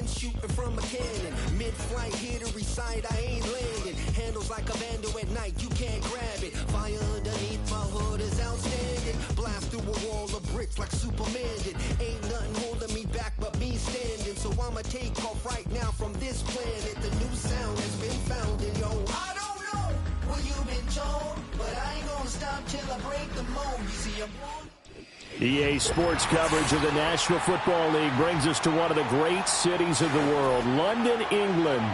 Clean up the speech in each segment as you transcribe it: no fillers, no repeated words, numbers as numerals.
man shooting from a cannon. Mid-flight, hittery side, I ain't landing. Handles like a vandal at night, you can't grab it. Fire underneath my hood is outstanding. Blast through a wall of bricks like Superman did. Ain't nothing holding me back but me standing. So I'ma take off right now from this planet. The new sound has been found in yo. I don't know what you've been told, but I ain't gonna stop till I break the mold. You see, I'm EA Sports coverage of the National Football League brings us to one of the great cities of the world, London, England.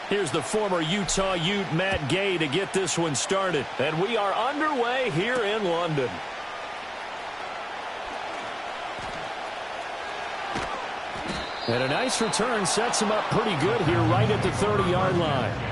Here's the former Utah Ute, Matt Gay, to get this one started. And we are underway here in London. And a nice return sets him up pretty good here right at the 30-yard line.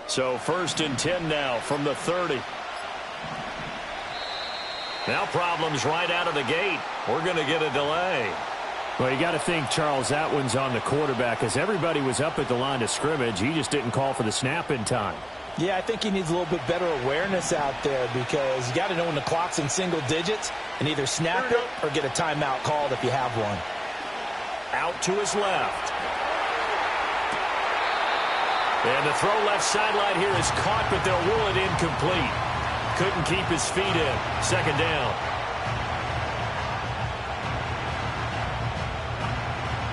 So 1st and 10 now from the 30. Now problems right out of the gate. We're going to get a delay. Well, you got to think, Charles, that one's on the quarterback, as everybody was up at the line of scrimmage. He just didn't call for the snap in time. Yeah, I think he needs a little bit better awareness out there, because you got to know when the clock's in single digits and either snap it or get a timeout called if you have one. Out to his left. And the throw left sideline here is caught, but they'll rule it incomplete. Couldn't keep his feet in. 2nd down.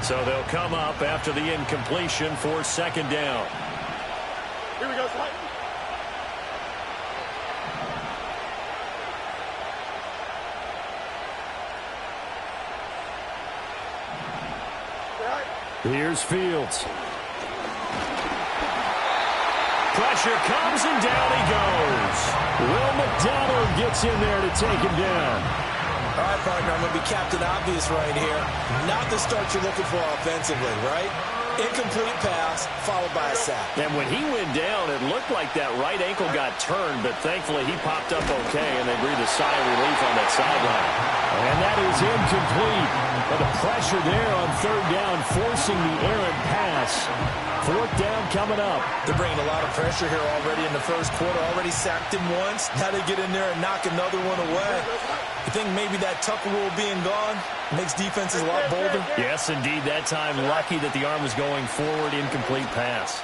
So they'll come up after the incompletion for 2nd down. Here we go, Slide. Here's Fields. Pressure comes, and down he goes. Will McDonald gets in there to take him down. All right, partner, I'm going to be Captain Obvious right here. Not the start you're looking for offensively, right? Incomplete pass, followed by a sack. And when he went down, it looked like that right ankle got turned, but thankfully he popped up okay, and they breathed a sigh of relief on that sideline. And that is incomplete. But the pressure there on 3rd down, forcing the errant pass. 4th down coming up. They're bringing a lot of pressure here already in the first quarter. Already sacked him once. Now they get in there and knock another one away. You think maybe that Tucker rule being gone makes defenses a lot bolder? Yes, indeed. That time, lucky that the arm was going forward. Incomplete pass.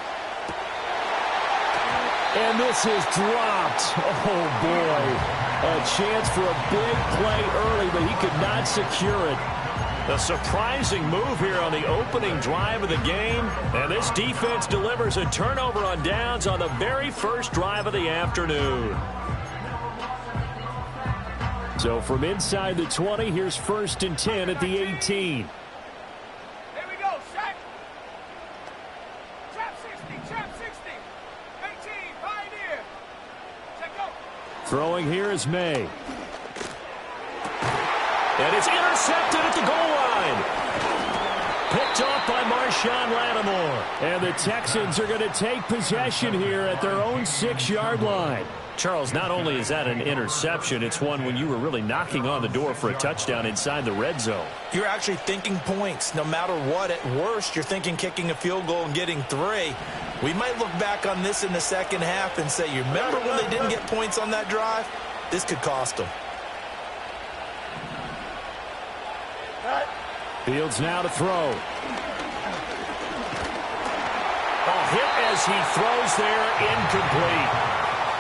And this is dropped. Oh, boy. A chance for a big play early, but he could not secure it. A surprising move here on the opening drive of the game. And this defense delivers a turnover on downs on the very first drive of the afternoon. So from inside the 20, here's 1st and 10 at the 18. Here we go, Shaq. Trap 60, trap 60. 18. Throwing here is May. And it's intercepted at the goal line. Picked off by Marshawn Lattimore. And the Texans are going to take possession here at their own 6-yard line. Charles, not only is that an interception, it's one when you were really knocking on the door for a touchdown inside the red zone. You're actually thinking points. No matter what, at worst, you're thinking kicking a field goal and getting 3. We might look back on this in the second half and say, you remember when they didn't get points on that drive? This could cost them. Fields now to throw. A hit as he throws there, incomplete.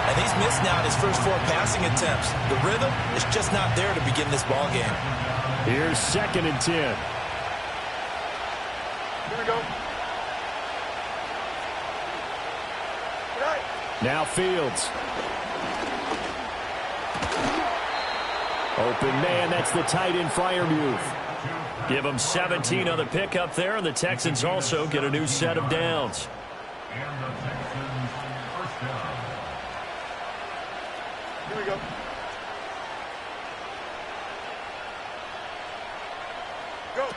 And he's missed now in his first 4 passing attempts. The rhythm is just not there to begin this ball game. Here's 2nd and 10. Here we go. Right. Now Fields. Open man, that's the tight end Freiermuth. Give them 17 on the pickup there, and the Texans also get a new set of downs. Here we go. Go.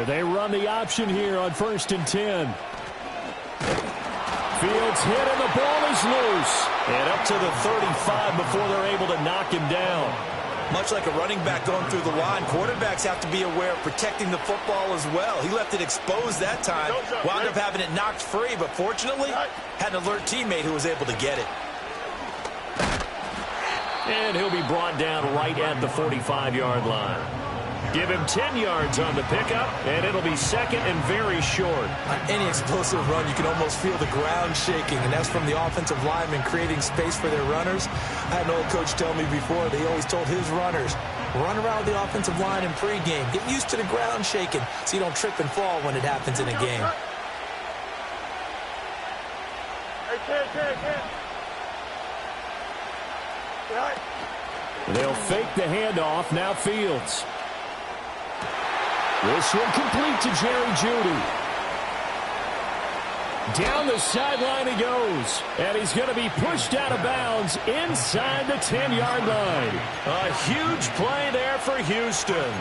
They run the option here on 1st and 10. Fields hit and the ball is loose. And up to the 35 before they're able to knock him down. Much like a running back going through the line, quarterbacks have to be aware of protecting the football as well. He left it exposed that time, wound up having it knocked free, but fortunately had an alert teammate who was able to get it. And he'll be brought down right at the 45-yard line. Give him 10 yards on the pickup, and it'll be 2nd and very short. On any explosive run, you can almost feel the ground shaking, and that's from the offensive linemen creating space for their runners. I had an old coach tell me before, they always told his runners, run around the offensive line in pregame. Get used to the ground shaking so you don't trip and fall when it happens in a game. Hey, Ken. Right. They'll fake the handoff. Now Fields. This one complete to Jerry Jeudy. Down the sideline he goes. And he's going to be pushed out of bounds inside the 10-yard line. A huge play there for Houston.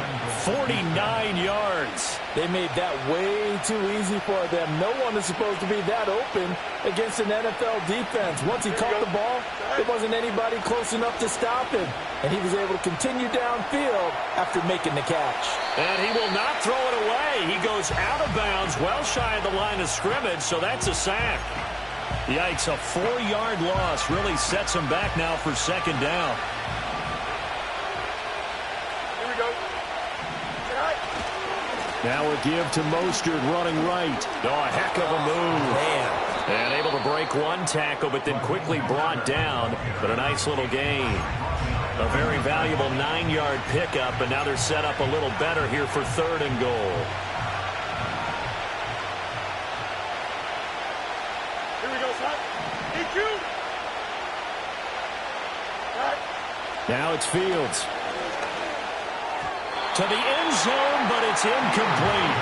49 yards. They made that way too easy for them. No one is supposed to be that open against an NFL defense. Once he caught the ball, there wasn't anybody close enough to stop him. And he was able to continue downfield after making the catch. And he will not throw it away. He goes out of bounds, well shy of the line of scrimmage, so that's a sack. Yikes, a 4-yard loss really sets him back now for 2nd down. Here we go. Right. Now a give to Mostert running right. Oh, a heck of a move. Man. And able to break one tackle, but then quickly brought down. But a nice little gain. A very valuable 9-yard pickup, and now they're set up a little better here for 3rd and goal. Here we go, son. EQ. Right. Now it's Fields. To the end zone, but it's incomplete.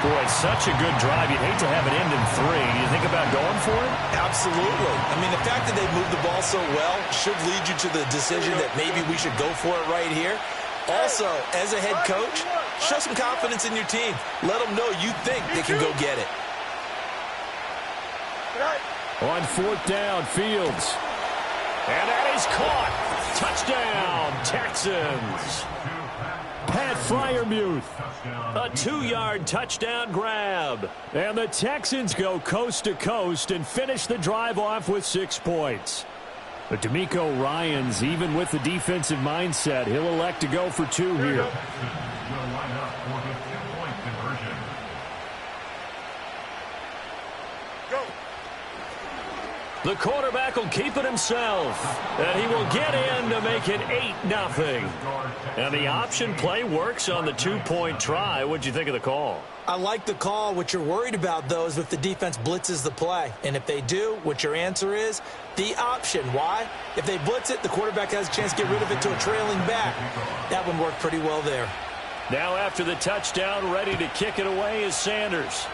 Boy, such a good drive. You'd hate to have it end in 3. Do you think about going for it? Absolutely. I mean, the fact that they moved the ball so well should lead you to the decision that maybe we should go for it right here. Also, as a head coach, show some confidence in your team. Let them know you think they can go get it. On 4th down, Fields. And that is caught. Touchdown, Texans. Pat Freiermuth. A 2-yard touchdown grab. And the Texans go coast to coast and finish the drive off with 6 points. But DeMeco Ryans, even with the defensive mindset, he'll elect to go for 2 here. The quarterback will keep it himself, and he will get in to make it 8-0. And the option play works on the 2-point try. What'd you think of the call? I like the call. What you're worried about, though, is if the defense blitzes the play. And if they do, what your answer is, the option. Why? If they blitz it, the quarterback has a chance to get rid of it to a trailing back. That one worked pretty well there. Now after the touchdown, ready to kick it away is Sanders.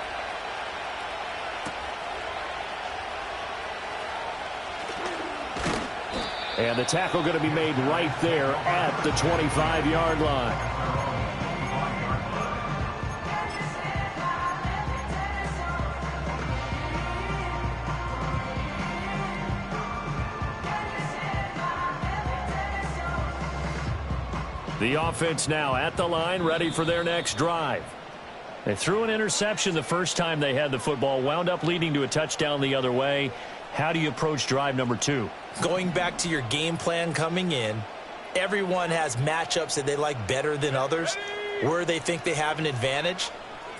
And the tackle going to be made right there at the 25-yard line. The offense now at the line, ready for their next drive. They threw an interception the first time they had the football, wound up leading to a touchdown the other way. How do you approach drive number 2? Going back to your game plan coming in, everyone has matchups that they like better than others, where they think they have an advantage.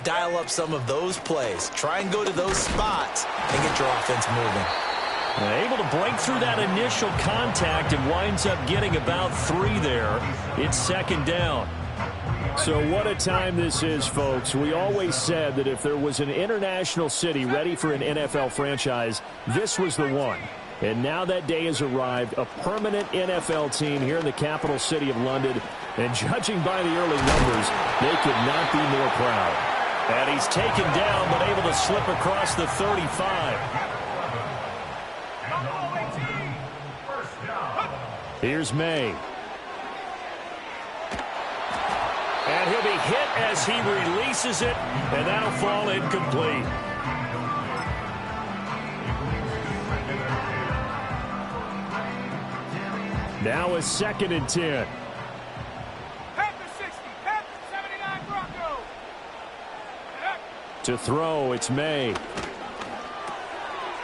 Dial up some of those plays. Try and go to those spots and get your offense moving. Able to break through that initial contact and winds up getting about 3 there. It's second down. So what a time this is, folks. We always said that if there was an international city ready for an NFL franchise, this was the one. And now that day has arrived, a permanent NFL team here in the capital city of London. And judging by the early numbers, they could not be more proud. And he's taken down, but able to slip across the 35. Here's May. And he'll be hit as he releases it, and that'll fall incomplete. Now a 2nd and 10. Panther 60, Panther 79 Broncos. To throw, it's May.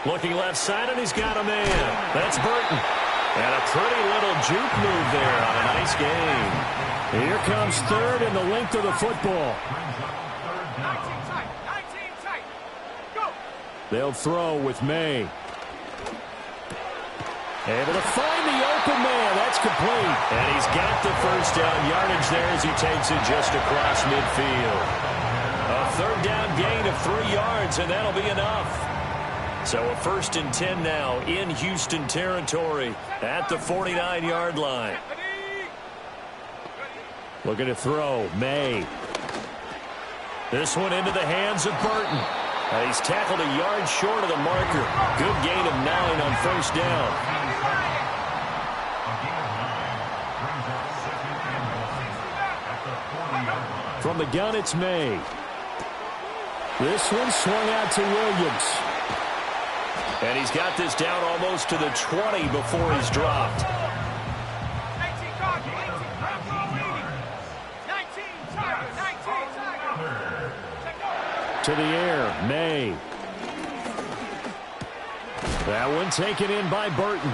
Looking left side, and he's got a man. That's Burton. And a pretty little juke move there on a nice game. Here comes 3rd and the length of the football. 19 tight. Go. They'll throw with May. Able to find the open man. That's complete. And he's got the first down yardage there as he takes it just across midfield. A 3rd down gain of 3 yards, and that'll be enough. So a 1st and 10 now in Houston territory at the 49-yard line. Looking to throw, May. This one into the hands of Burton. He's tackled a yard short of the marker. Good gain of 9 on 1st down. From the gun, it's May. This one swung out to Williams. And he's got this down almost to the 20 before he's dropped. 19 Tiger, 19 Tiger. To the air, May. That one taken in by Burton.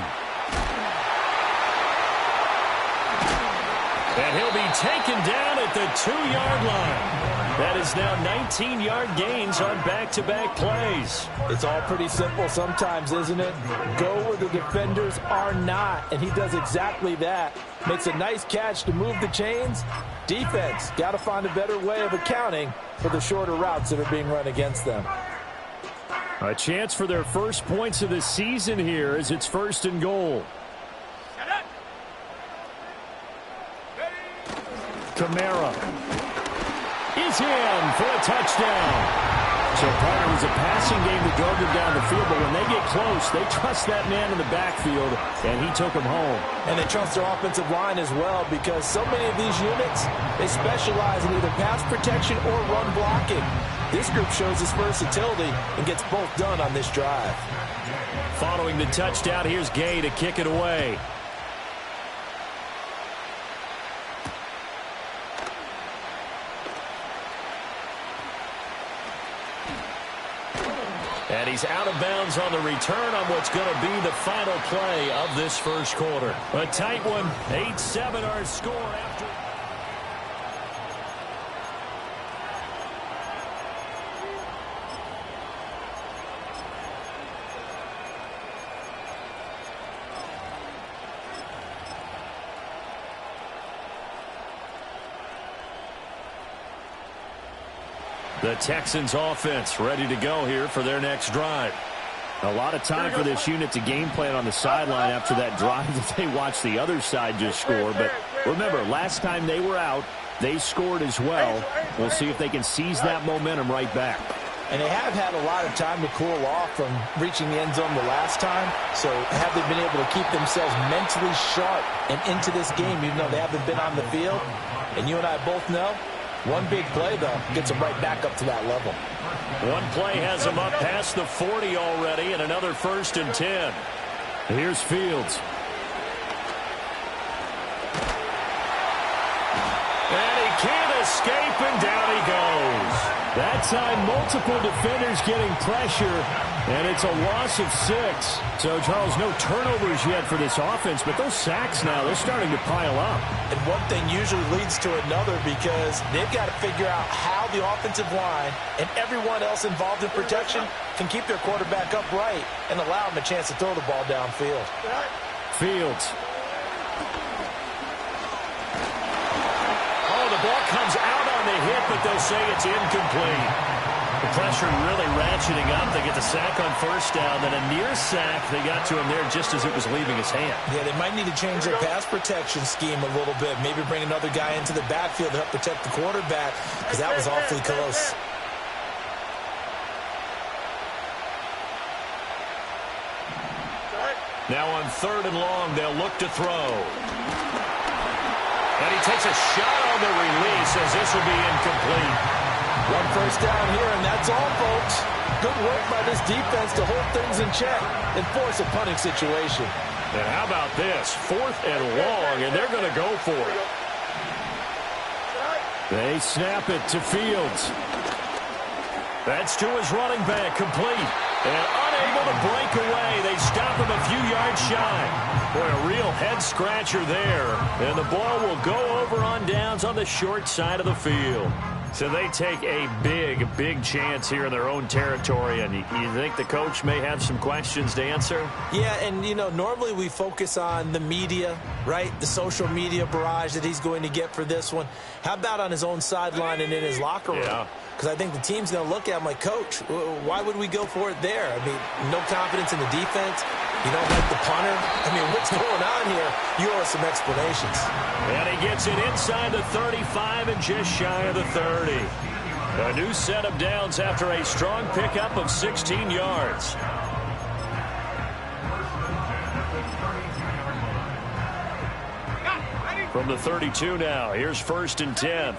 And he'll be taken down at the 2-yard line. That is now 19-yard gains on back-to-back plays. It's all pretty simple sometimes, isn't it? Go where the defenders are not, and he does exactly that. Makes a nice catch to move the chains. Defense, got to find a better way of accounting for the shorter routes that are being run against them. A chance for their first points of the season here as it's 1st and goal. Kamara is in for a touchdown. So, partner, it was a passing game that drove them down the field, but when they get close, they trust that man in the backfield, and he took him home. And they trust their offensive line as well, because so many of these units, they specialize in either pass protection or run blocking. This group shows its versatility and gets both done on this drive. Following the touchdown, here's Gay to kick it away. And he's out of bounds on the return on what's going to be the final play of this first quarter. A tight one, 8-7 our score after. The Texans offense ready to go here for their next drive. A lot of time for this unit to game plan on the sideline after that drive that they watched the other side just score. But remember, last time they were out, they scored as well. We'll see if they can seize that momentum right back. And they have had a lot of time to cool off from reaching the end zone the last time. So have they been able to keep themselves mentally sharp and into this game, even though they haven't been on the field? And you and I both know, one big play, though, gets them right back up to that level. One play has them up past the 40 already, and another 1st and 10. Here's Fields. And he can't escape, and down he goes. That time, multiple defenders getting pressure, and it's a loss of 6. So, Charles, no turnovers yet for this offense, but those sacks now, they're starting to pile up. And one thing usually leads to another because they've got to figure out how the offensive line and everyone else involved in protection can keep their quarterback upright and allow him a chance to throw the ball downfield. Fields. Oh, the ball comes out on the hit, but they'll say it's incomplete. The pressure really ratcheting up. They get the sack on 1st down, then a near sack. They got to him there just as it was leaving his hand. Yeah, they might need to change their pass protection scheme a little bit. Maybe bring another guy into the backfield to help protect the quarterback, because that was awfully close. Now on 3rd and long, they'll look to throw. And he takes a shot on the release as this will be incomplete. 1 first down here, and that's all, folks. Good work by this defense to hold things in check and force a punting situation. And how about this? 4th and long, and they're going to go for it. They snap it to Fields. That's to his running back, complete. And unable to break away. They stop him a few yards shy. Boy, a real head-scratcher there. And the ball will go over on downs on the short side of the field. So they take a big, big chance here in their own territory. And you think the coach may have some questions to answer? Yeah, and, you know, normally we focus on the media, right? The social media barrage that he's going to get for this one. How about on his own sideline and in his locker room? Yeah. Because I think the team's going to look at him like, Coach, why would we go for it there? I mean, no confidence in the defense. You don't like the punter. I mean, what's going on here? You owe us some explanations. And he gets it inside the 35 and just shy of the 30. A new set of downs after a strong pickup of 16 yards. From the 32 now, here's 1st and 10.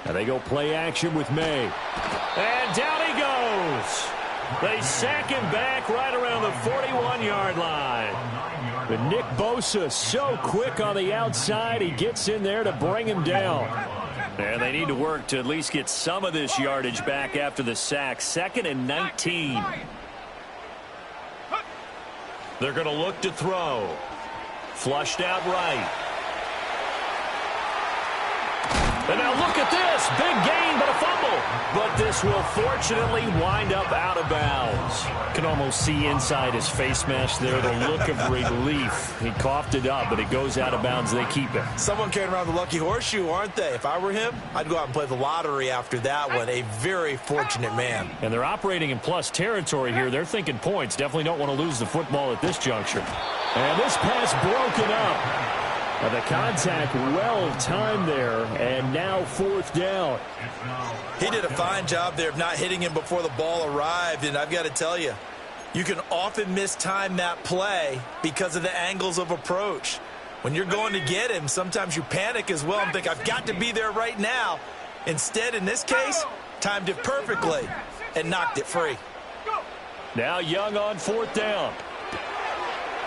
And they go play action with May. And down he goes. They sack him back right around the 41-yard line. But Nick Bosa so quick on the outside, he gets in there to bring him down. And they need to work to at least get some of this yardage back after the sack. 2nd and 19. They're going to look to throw. Flushed out right. And now look at this. Big gain, but a fumble. But this will fortunately wind up out of bounds. Can almost see inside his face mask there the look of relief. He coughed it up, but it goes out of bounds. They keep it. Someone carrying around the lucky horseshoe, aren't they? If I were him, I'd go out and play the lottery after that one. A very fortunate man. And they're operating in plus territory here. They're thinking points. Definitely don't want to lose the football at this juncture. And this pass broken up. The contact well-timed there, and now 4th down. He did a fine job there of not hitting him before the ball arrived, and I've got to tell you, you can often mistime that play because of the angles of approach. When you're going to get him, sometimes you panic as well and think, I've got to be there right now. Instead, in this case, timed it perfectly and knocked it free. Now Young on 4th down.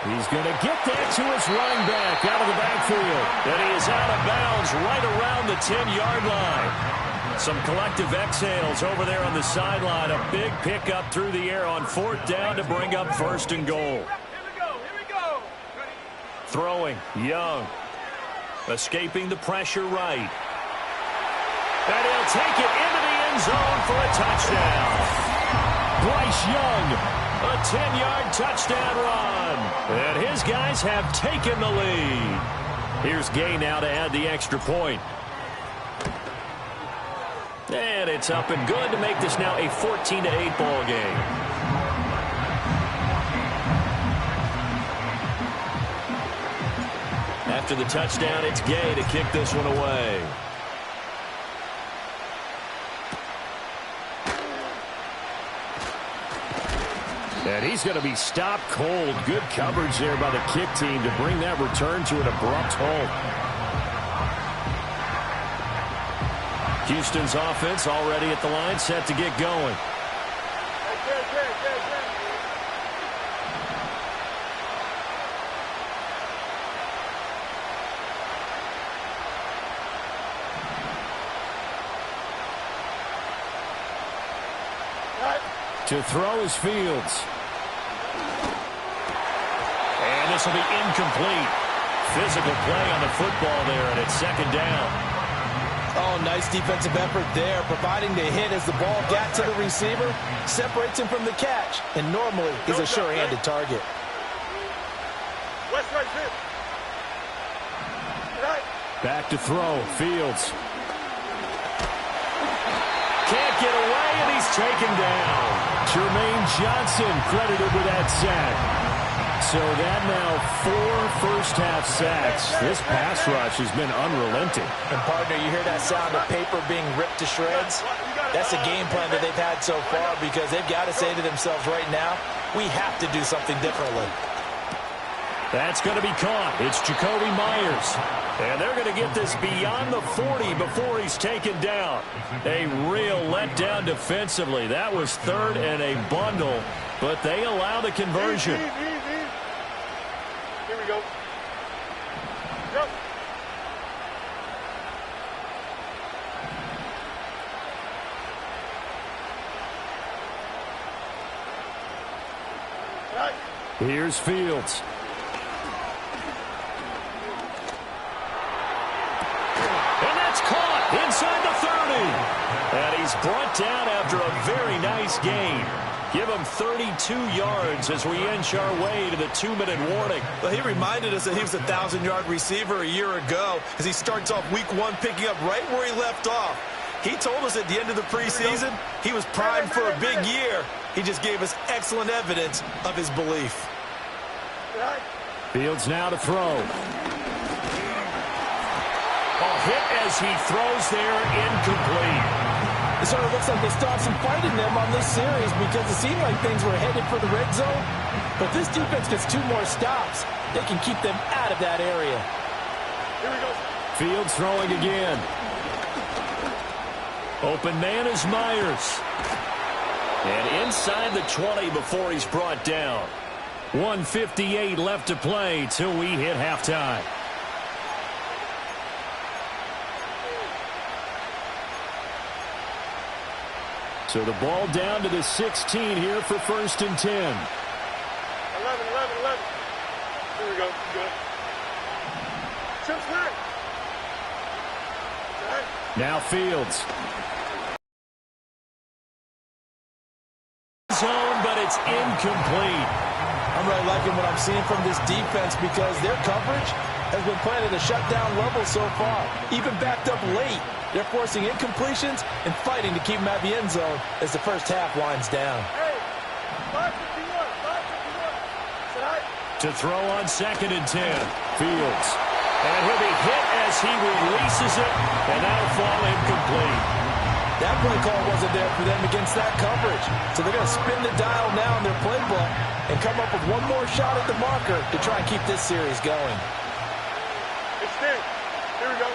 He's going to get that to his running back out of the backfield. And he is out of bounds right around the 10-yard line. Some collective exhales over there on the sideline. A big pickup through the air on 4th down to bring up 1st and goal. Here we go. Throwing, Young. Escaping the pressure right. And he'll take it into the end zone for a touchdown. Bryce Young. A 10-yard touchdown run. And his guys have taken the lead. Here's Gay now to add the extra point. And it's up and good to make this now a 14-8 ball game. After after the touchdown. It's Gay to kick this one away. And he's going to be stopped cold. Good coverage there by the kick team to bring that return to an abrupt halt. Houston's offense already at the line, set to get going. To throw is Fields. And this will be incomplete. Physical play on the football there, and it's second down. Oh, nice defensive effort there, providing the hit as the ball got to the receiver, separates him from the catch, and normally he's a sure-handed target. Back to throw, Fields. Can't get away, and he's taken down. Jermaine Johnson credited with that sack. So that now 4 first-half sacks. This pass rush has been unrelenting. And, partner, you hear that sound of paper being ripped to shreds? That's a game plan that they've had so far because they've got to say to themselves right now, we have to do something differently. That's going to be caught. It's Jakobi Meyers. And they're going to get this beyond the 40 before he's taken down. A real letdown defensively. That was third and a bundle, but they allow the conversion. Here we go. Go. Here's Fields. Inside the 30. And he's brought down after a very nice game. Give him 32 yards as we inch our way to the 2-minute warning. Well, he reminded us that he was a 1,000-yard receiver a year ago as he starts off week 1 picking up right where he left off. He told us at the end of the preseason he was primed for a big year. He just gave us excellent evidence of his belief. Fields now to throw. Hit as he throws there, incomplete. It sort of looks like they stopped some fight in them on this series because it seemed like things were headed for the red zone. But this defense gets 2 more stops. They can keep them out of that area. Here we go. Fields throwing again. Open man is Meyers. And inside the 20 before he's brought down. 1:58 left to play till we hit halftime. So the ball down to the 16 here for 1st and 10. 11. Here we go. Good. Now Fields. Zone, but it's incomplete. I'm really liking what I'm seeing from this defense because their coverage has been playing at a shutdown level so far. Even backed up late. They're forcing incompletions and fighting to keep them out of the end zone as the first half winds down. Hey, 5:51. To throw on 2nd and 10. Fields. And he'll be hit as he releases it, and that'll fall incomplete. That play call wasn't there for them against that coverage. So they're going to spin the dial now in their playbook and come up with one more shot at the marker to try and keep this series going. It's there. Here we go.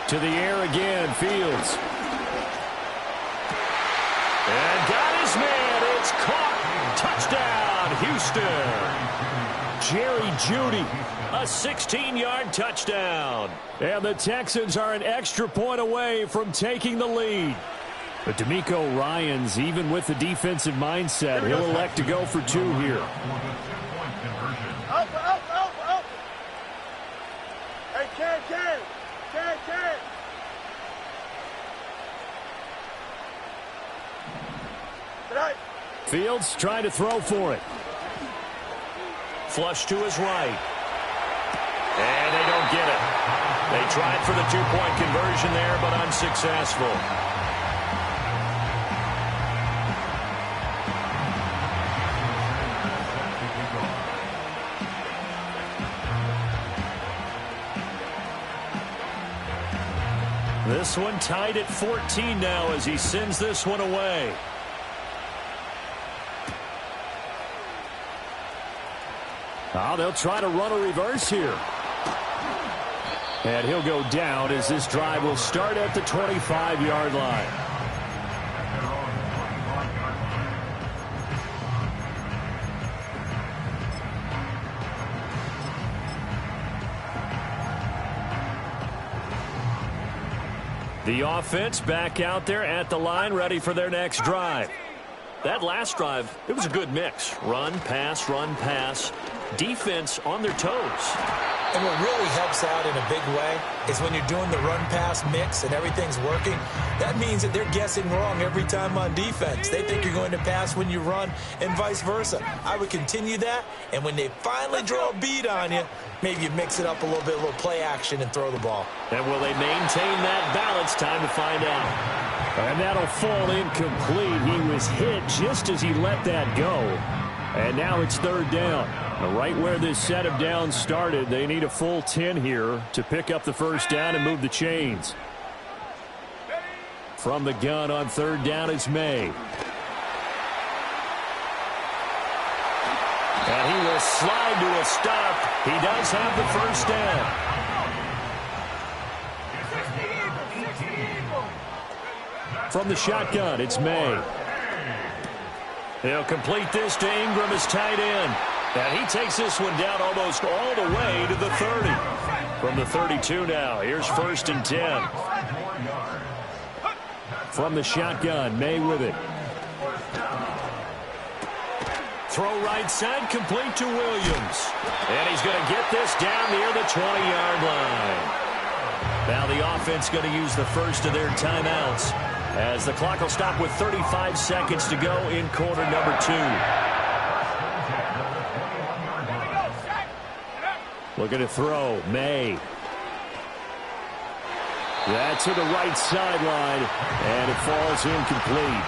To the air again, Fields. And got his man. It's caught. Touchdown, Houston. Jerry Jeudy. A 16-yard touchdown. And the Texans are an extra point away from taking the lead. But DeMeco Ryans, even with the defensive mindset, he'll elect to go for 2 here. Up. Hey, Ken. Fields trying to throw for it. Flush to his right. And they don't get it. They tried for the two-point conversion there, but unsuccessful. This one tied at 14 now as he sends this one away. Oh, they'll try to run a reverse here. And he'll go down as this drive will start at the 25-yard line. The offense back out there at the line, ready for their next drive. That last drive, it was a good mix. Run, pass. Defense on their toes. And what really helps out in a big way is when you're doing the run-pass mix and everything's working, that means that they're guessing wrong every time on defense. They think you're going to pass when you run and vice versa. I would continue that, and when they finally draw a beat on you, maybe you mix it up a little bit, a little play action, and throw the ball. And will they maintain that balance? Time to find out. And that'll fall incomplete. He was hit just as he let that go. And now it's third down. Right where this set of downs started, they need a full 10 here to pick up the first down and move the chains. From the gun on third down is May. And he will slide to a stop. He does have the first down. From the shotgun, it's May. He'll complete this to Ingram as tight end. And he takes this one down almost all the way to the 30. From the 32 now, here's first and 10. From the shotgun, May with it. Throw right side, complete to Williams. And he's going to get this down near the 20-yard line. Now the offense going to use the first of their timeouts as the clock will stop with 35 seconds to go in quarter number 2. Looking to throw, May. That's to the right sideline, and it falls incomplete.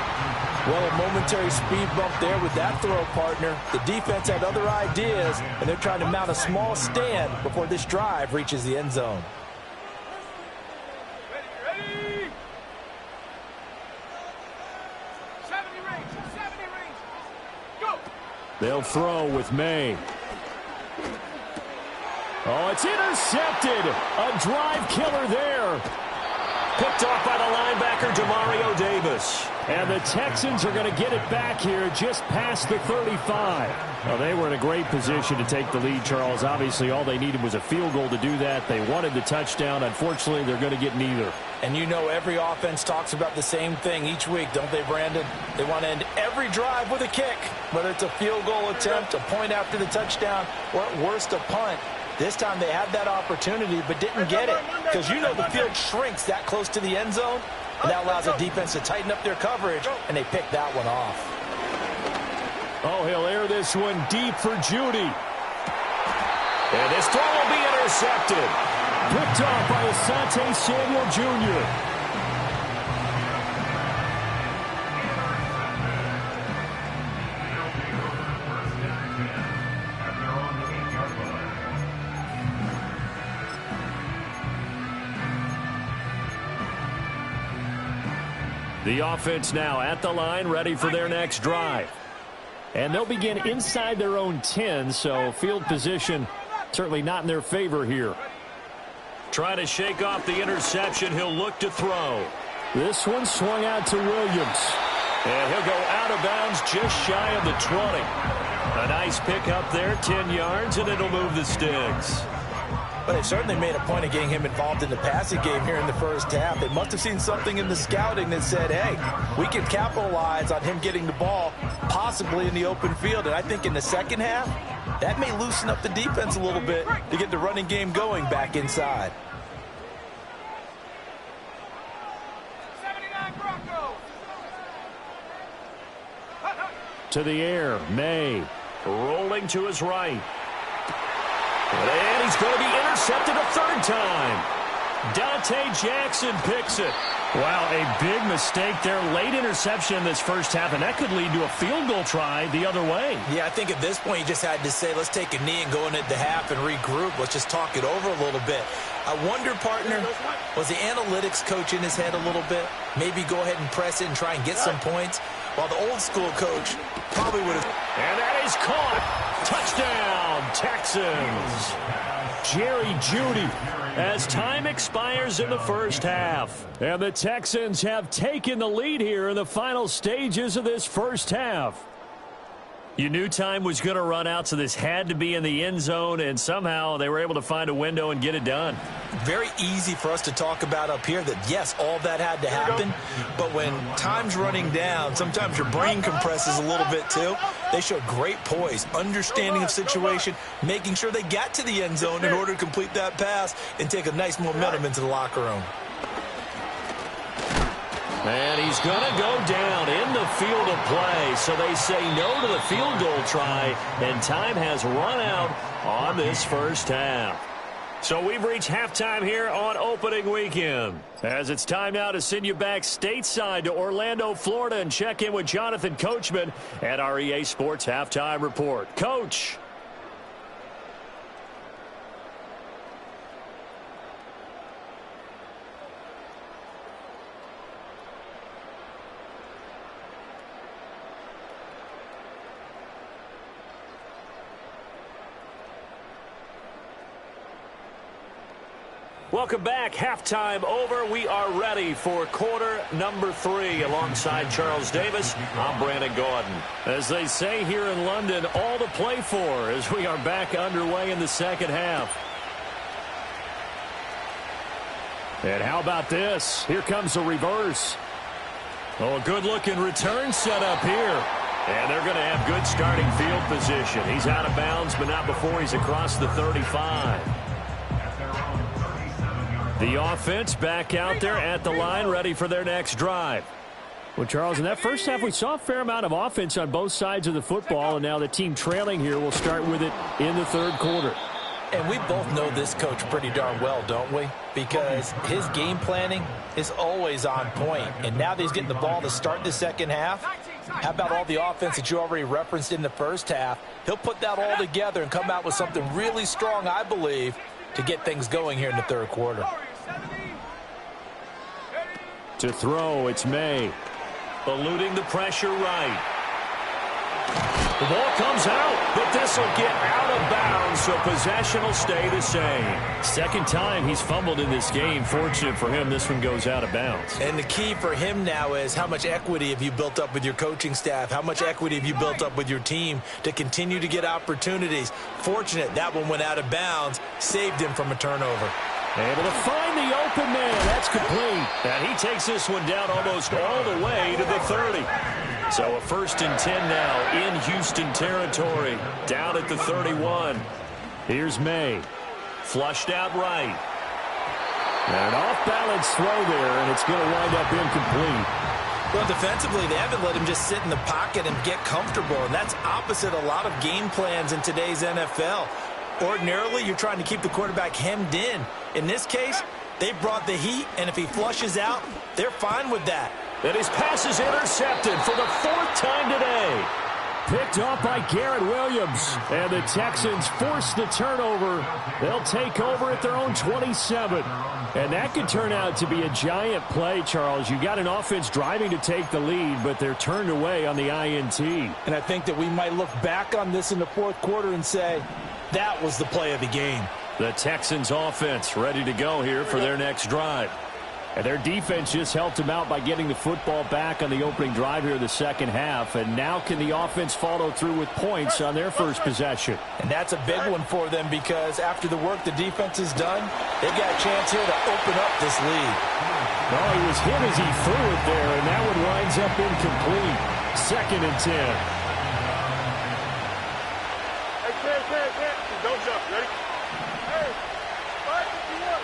Well, a momentary speed bump there with that throw, partner. The defense had other ideas, and they're trying to mount a small stand before this drive reaches the end zone. Ready? 70 range. Go! They'll throw with May. Oh, it's intercepted. A drive killer there. Picked off by the linebacker, Demario Davis. And the Texans are going to get it back here just past the 35. Well, they were in a great position to take the lead, Charles. Obviously, all they needed was a field goal to do that. They wanted the touchdown. Unfortunately, they're going to get neither. And you know every offense talks about the same thing each week, don't they, Brandon? They want to end every drive with a kick, whether it's a field goal attempt, a point after the touchdown, or at worst a punt. This time they had that opportunity but didn't get it because you know the field shrinks that close to the end zone, and that allows the defense to tighten up their coverage, and they picked that one off. Oh, he'll air this one deep for Judy. And this throw will be intercepted. Picked off by Asante Samuel Jr. The offense now at the line, ready for their next drive. And they'll begin inside their own 10, so field position certainly not in their favor here. Trying to shake off the interception, he'll look to throw. This one swung out to Williams. And he'll go out of bounds just shy of the 20. A nice pick up there, 10 yards, and it'll move the sticks. But they certainly made a point of getting him involved in the passing game here in the first half. They must have seen something in the scouting that said, hey, we can capitalize on him getting the ball, possibly in the open field. And I think in the second half, that may loosen up the defense a little bit to get the running game going back inside. 79 Broncos. To the air, May rolling to his right. And he's going to be intercepted a third time. Dante Jackson picks it. Wow, a big mistake there. Late interception in this first half, and that could lead to a field goal try the other way. Yeah, I think at this point you just had to say, let's take a knee and go into the half and regroup. Let's just talk it over a little bit. I wonder, partner, was the analytics coach in his head a little bit? Maybe go ahead and press it and try and get some points? While the old school coach probably would have. And that is caught. Touchdown, Texans. Jerry Jeudy as time expires in the first half. And the Texans have taken the lead here in the final stages of this first half. You knew time was going to run out, so this had to be in the end zone, and somehow they were able to find a window and get it done. Very easy for us to talk about up here that, yes, all that had to happen, but when time's running down, sometimes your brain compresses a little bit too. They showed great poise, understanding of situation, making sure they got to the end zone in order to complete that pass and take a nice momentum into the locker room. And he's going to go down in the field of play. So they say no to the field goal try, and time has run out on this first half. So we've reached halftime here on opening weekend. As it's time now to send you back stateside to Orlando, Florida, and check in with Jonathan Coachman at our EA Sports Halftime Report. Coach. Welcome back. Halftime over. We are ready for quarter number 3 alongside Charles Davis. I'm Brandon Gaudin. As they say here in London, all to play for as we are back underway in the second half. And how about this? Here comes the reverse. Oh, a good-looking return set up here. And they're going to have good starting field position. He's out of bounds, but not before he's across the 35. The offense back out there at the line, ready for their next drive. Well, Charles, in that first half, we saw a fair amount of offense on both sides of the football, and now the team trailing here will start with it in the third quarter. And we both know this coach pretty darn well, don't we? Because his game planning is always on point. And now that he's getting the ball to start the second half, how about all the offense that you already referenced in the first half? He'll put that all together and come out with something really strong, I believe, to get things going here in the third quarter. To throw, it's May. Eluding the pressure right. The ball comes out, but this will get out of bounds, so possession will stay the same. Second time he's fumbled in this game. Fortunate for him, this one goes out of bounds. And the key for him now is how much equity have you built up with your coaching staff? How much equity have you built up with your team to continue to get opportunities? Fortunate that one went out of bounds, saved him from a turnover. Able to find the open man. That's complete. And he takes this one down almost all the way to the 30. So a 1st and 10 now in Houston territory. Down at the 31. Here's May. Flushed out right. And an off-balance throw there, and it's going to wind up incomplete. Well, defensively, they haven't let him just sit in the pocket and get comfortable, and that's opposite a lot of game plans in today's NFL. Ordinarily, you're trying to keep the quarterback hemmed in. In this case, they brought the heat, and if he flushes out, they're fine with that. And his pass is intercepted for the 4th time today. Picked off by Garrett Williams. And the Texans force the turnover. They'll take over at their own 27. And that could turn out to be a giant play, Charles. You got an offense driving to take the lead, but they're turned away on the INT. And I think that we might look back on this in the fourth quarter and say, that was the play of the game. The Texans offense ready to go here for their next drive. And their defense just helped them out by getting the football back on the opening drive here in the second half. And now can the offense follow through with points on their first possession? And that's a big one for them because after the work the defense has done, they've got a chance here to open up this lead. Oh, he was hit as he threw it there, and that one winds up incomplete. 2nd and 10. Don't jump. Ready? Hey, fight if you want.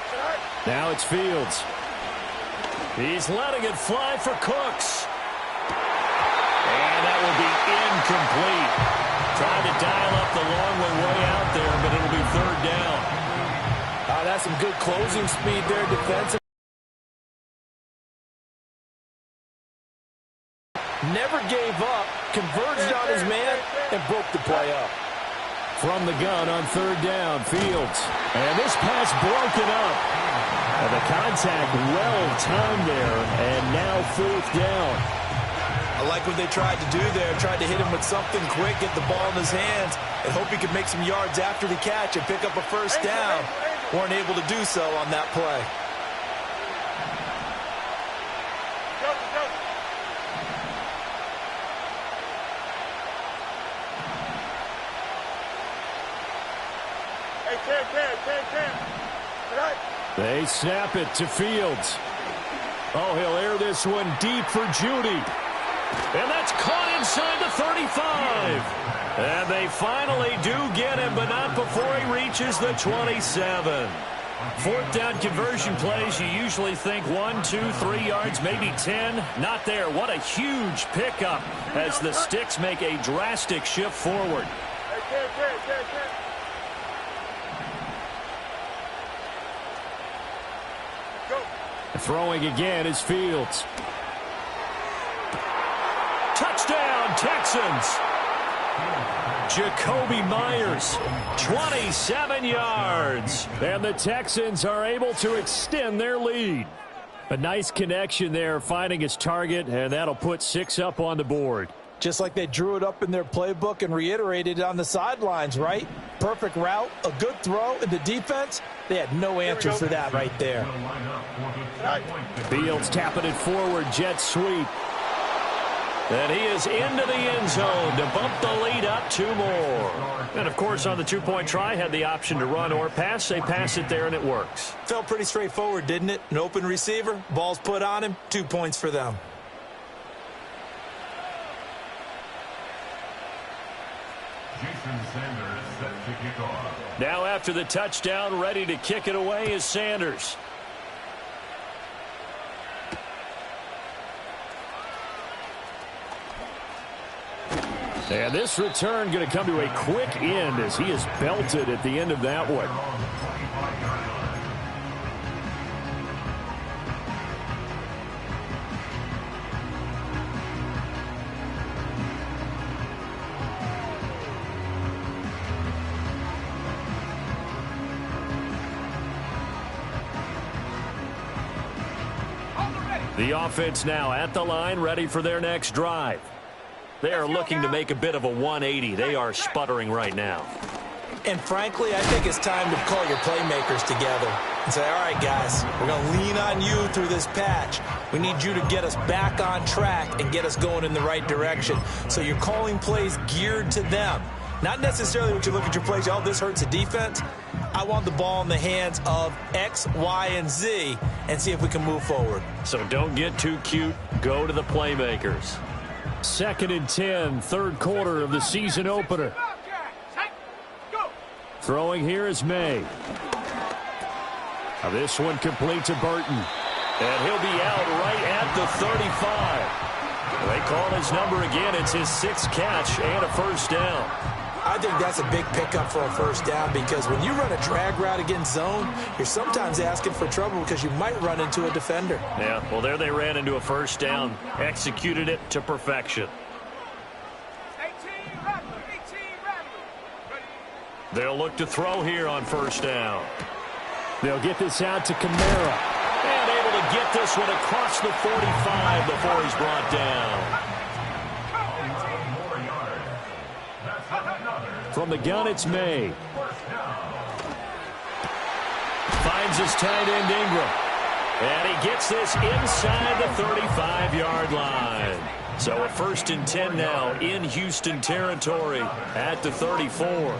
Fight. Now it's Fields. He's letting it fly for Cooks. And that will be incomplete. Trying to dial up the long way out there, but it'll be 3rd down. That's some good closing speed there defensively. Never gave up, converged on his man, and broke the play up. From the gun on third down, Fields. And this pass broken up. And the contact well-timed there, and now fourth down. I like what they tried to do there. Tried to hit him with something quick, get the ball in his hands, and hope he could make some yards after the catch and pick up a first down. Weren't able to do so on that play. They snap it to Fields. Oh, he'll air this one deep for Judy. And that's caught inside the 35. And they finally do get him, but not before he reaches the 27. Fourth down conversion plays, you usually think 1, 2, 3 yards, maybe 10. Not there. What a huge pickup as the Sticks make a drastic shift forward. Throwing again is Fields. Touchdown, Texans. Jacoby Myers, 27 yards. And the Texans are able to extend their lead. A nice connection there, finding his target, and that'll put 6 up on the board. Just like they drew it up in their playbook and reiterated it on the sidelines, right? Perfect route, a good throw, and the defense, they had no answer for that right there. Fields tapping it forward, jet sweep. And he is into the end zone to bump the lead up 2 more. And, of course, on the two-point try, had the option to run or pass. They pass it there, and it works. Felt pretty straightforward, didn't it? An open receiver, ball's put on him, 2 points for them. Now after the touchdown, ready to kick it away is Sanders. And this return going to come to a quick end as he is belted at the end of that one. The offense now at the line, ready for their next drive. They are looking to make a bit of a 180. They are sputtering right now. And frankly, I think it's time to call your playmakers together and say, all right, guys, we're going to lean on you through this patch. We need you to get us back on track and get us going in the right direction. So you're calling plays geared to them. Not necessarily when you look at your plays, oh, this hurts the defense. I want the ball in the hands of X, Y, and Z and see if we can move forward. So don't get too cute. Go to the playmakers. 2nd and 10, third quarter of the season opener. Throwing here is May. Now this one complete to Burton. And he'll be out right at the 35. They call his number again. It's his 6th catch and a first down. I think that's a big pickup for a first down because when you run a drag route against zone, you're sometimes asking for trouble because you might run into a defender. Yeah, well, there they ran into a first down, executed it to perfection. They'll look to throw here on first down. They'll get this out to Kamara. And able to get this one across the 45 before he's brought down. From the gun, it's May. Finds his tight end, Ingram. And he gets this inside the 35-yard line. So a 1st and 10 now in Houston territory at the 34.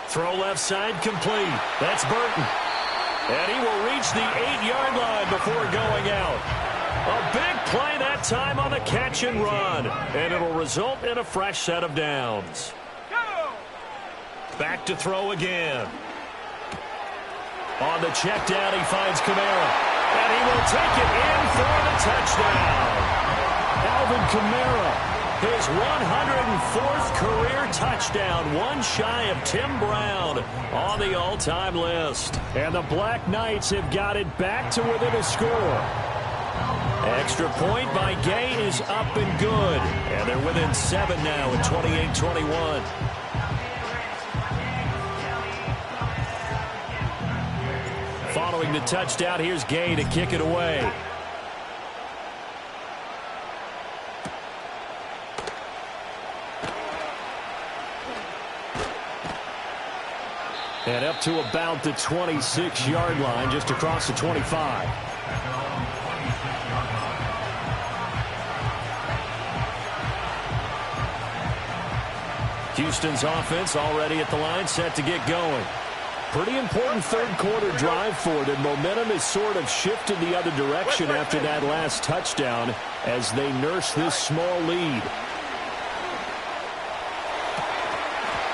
Throw left side complete. That's Burton. And he will reach the 8-yard line before going out. A big play that time on the catch and run. And it'll result in a fresh set of downs. Back to throw again. On the check down, he finds Kamara. And he will take it in for the touchdown. Alvin Kamara, his 104th career touchdown, one shy of Tim Brown on on the all-time list. And the Black Knights have got it back to within a score. Extra point by Gay is up and good. And they're within 7 now at 28-21. Following the touchdown, here's Gay to kick it away. And up to about the 26-yard line, just across the 25. Houston's offense already at the line, set to get going. Pretty important third-quarter drive for them. Momentum has sort of shifted the other direction after that last touchdown as they nurse this small lead.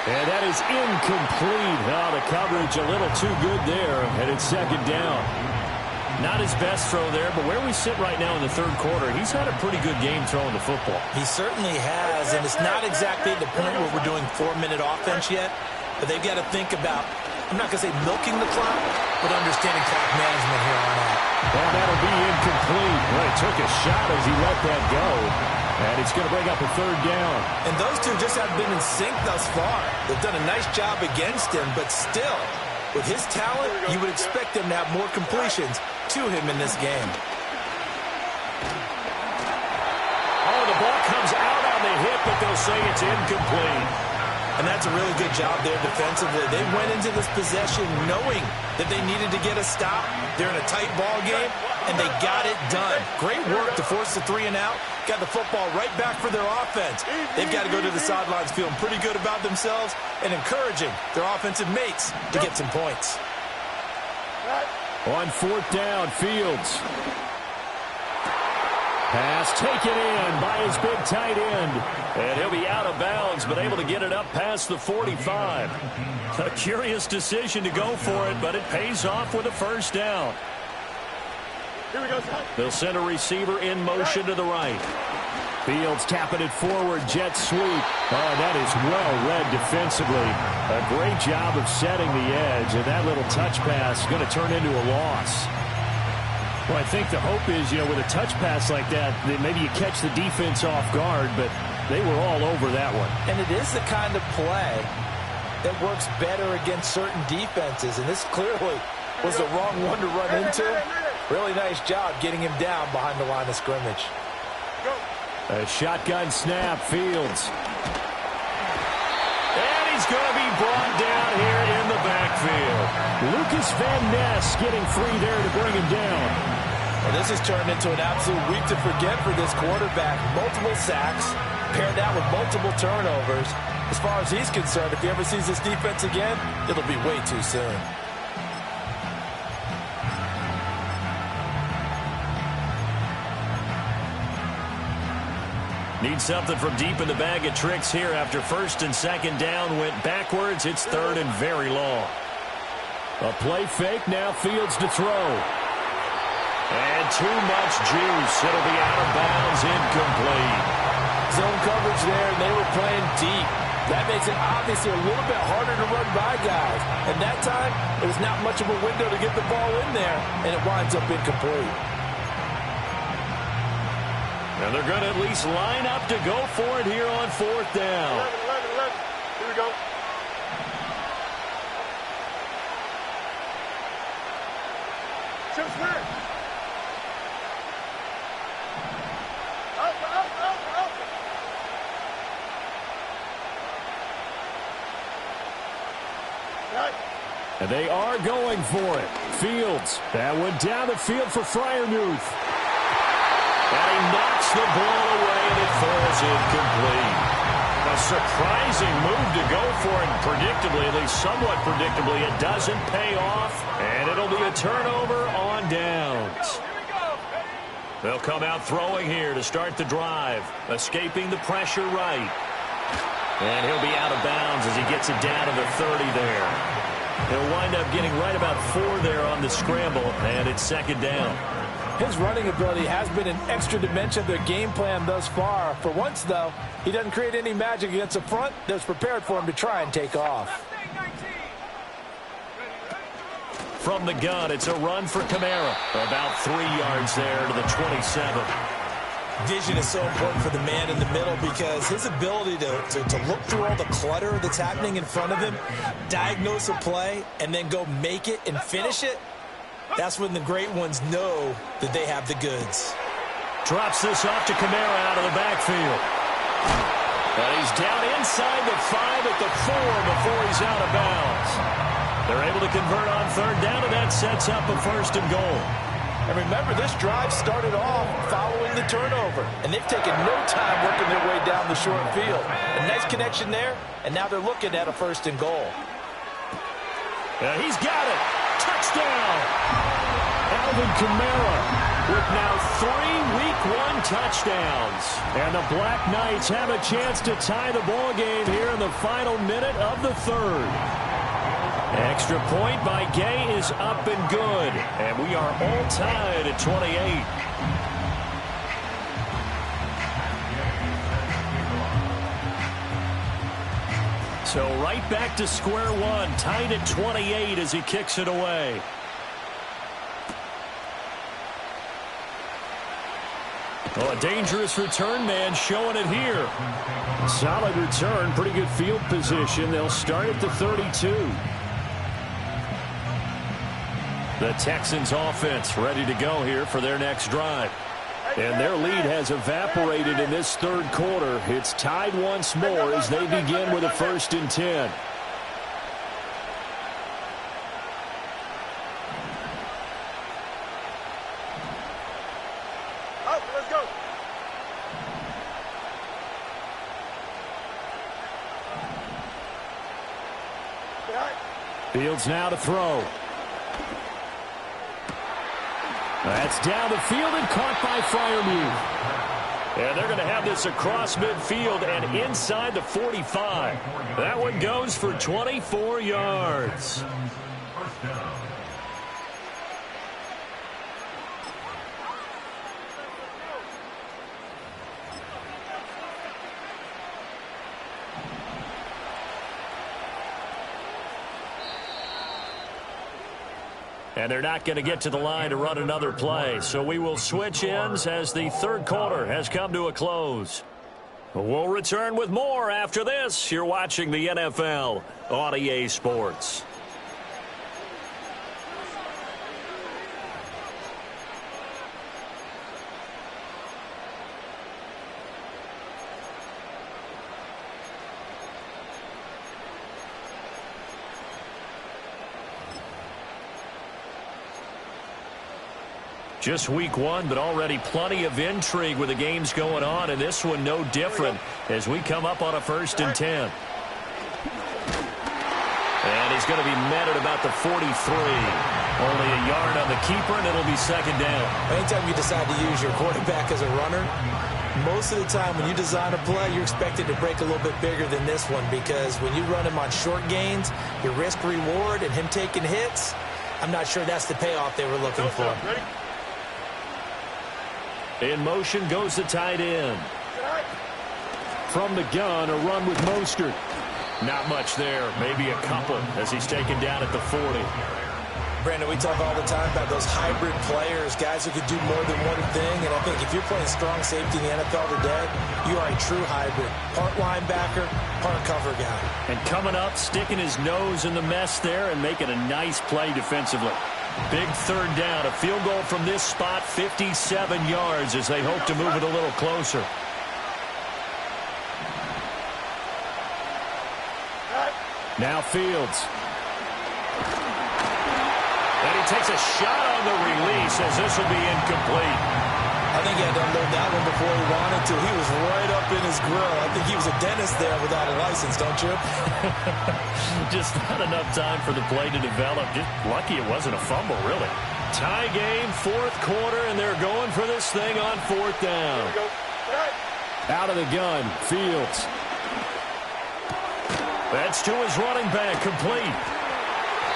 And that is incomplete. Oh, the coverage a little too good there, and it's second down. Not his best throw there, but where we sit right now in the third quarter, he's had a pretty good game throwing the football. He certainly has, and it's not exactly at the point where we're doing 4-minute offense yet, but they've got to think about, I'm not going to say milking the clock, but understanding clock management here on out. Well, that'll be incomplete. Well, he took a shot as he let that go. And it's going to bring up a third down. And those two just haven't been in sync thus far. They've done a nice job against him, but still, with his talent, you would expect them to have more completions to him in this game. Oh, the ball comes out on the hit, but they'll say it's incomplete. And that's a really good job there defensively. They went into this possession knowing that they needed to get a stop. They're in a tight ball game, and they got it done. Great work to force the 3 and out. Got the football right back for their offense. They've got to go to the sidelines feeling pretty good about themselves and encouraging their offensive mates to get some points. On fourth down, Fields. Pass taken in by his big tight end. And he'll be out of bounds, but able to get it up past the 45. A curious decision to go for it, but it pays off with a first down. Here we go, son. They'll send a receiver in motion to the right. Fields tapping it forward, jet sweep. Oh, that is well read defensively. A great job of setting the edge, and that little touch pass is going to turn into a loss. Well, I think the hope is, with a touch pass like that maybe you catch the defense off guard, but they were all over that one. And it is the kind of play that works better against certain defenses, and this clearly was the wrong one to run into. Really nice job getting him down behind the line of scrimmage. A shotgun snap, Fields. And he's going to be brought down here in the backfield. Lucas Van Ness getting free there to bring him down. Well, this has turned into an absolute week to forget for this quarterback. Multiple sacks, paired that with multiple turnovers. As far as he's concerned, if he ever sees this defense again, it'll be way too soon. Need something from deep in the bag of tricks here after first and second down went backwards. It's third and very long. A play fake, now Fields to throw. And too much juice. It'll be out of bounds, incomplete. Zone coverage there, and they were playing deep. That makes it obviously a little bit harder to run by guys. And that time, it was not much of a window to get the ball in there, and it winds up incomplete. And they're going to at least line up to go for it here on fourth down. 11. Here we go. Chips man. Up. Right. And they are going for it. Fields. That went down the field for Freiermuth. And he knocks the ball away, and it falls incomplete. A surprising move to go for it, predictably, at least somewhat predictably. It doesn't pay off, and it'll be a turnover on downs. They'll come out throwing here to start the drive, escaping the pressure right. And he'll be out of bounds as he gets it down to the 30 there. He'll wind up getting right about 4 there on the scramble, and it's second down. His running ability has been an extra dimension of their game plan thus far. For once, though, he doesn't create any magic against the front that's prepared for him to try and take off. From the gun, it's a run for Kamara. About 3 yards there to the 27. Vision is so important for the man in the middle because his ability to look through all the clutter that's happening in front of him, diagnose a play, and then go make it and finish it, that's when the great ones know that they have the goods. Drops this off to Kamara out of the backfield. And he's down inside the 5 at the 4 before he's out of bounds. They're able to convert on third down, and that sets up a 1st and goal. And remember, this drive started off following the turnover, and they've taken no time working their way down the short field. A nice connection there, and now they're looking at a 1st and goal. He's got it. Touchdown. Alvin Kamara with now 3 Week 1 touchdowns. And the Black Knights have a chance to tie the ball game here in the final minute of the 3rd. Extra point by Gay is up and good. And we are all tied at 28. So right back to square one, tied at 28 as he kicks it away. Oh, a dangerous return man showing it here. Solid return, pretty good field position. They'll start at the 32. The Texans offense ready to go here for their next drive. And their lead has evaporated in this 3rd quarter. It's tied once more as they begin with a 1st and 10. Let's go. Fields now to throw. That's down the field and caught by Freiermuth. And they're going to have this across midfield and inside the 45. That one goes for 24 yards. And they're not going to get to the line to run another play. So we will switch ends as the 3rd quarter has come to a close. We'll return with more after this. You're watching the NFL on EA Sports. Just week 1, but already plenty of intrigue with the games going on, and this one no different as we come up on a 1st and 10. And he's going to be met at about the 43. Only a yard on the keeper, and it'll be 2nd down. Anytime you decide to use your quarterback as a runner, most of the time when you design a play, you're expected to break a little bit bigger than this one because when you run him on short gains, your risk-reward and him taking hits, I'm not sure that's the payoff they were looking for. Ready? In motion goes the tight end. From the gun, a run with Mostert. Not much there, maybe a couple as he's taken down at the 40. Brandon, we talk all the time about those hybrid players, guys who could do more than one thing, and I think if you're playing strong safety in the NFL today, you are a true hybrid. Part linebacker, part cover guy. And coming up, sticking his nose in the mess there and making a nice play defensively. Big 3rd down, a field goal from this spot, 57 yards as they hope to move it a little closer. Now Fields. And he takes a shot on the release as this will be incomplete. I think he had to unload that one before he wanted to. He was right up in his grill. I think he was a dentist there without a license, don't you? Just not enough time for the play to develop. Just lucky it wasn't a fumble, really. Tie game, 4th quarter, and they're going for this thing on 4th down. Out of the gun, Fields. That's to his running back, complete.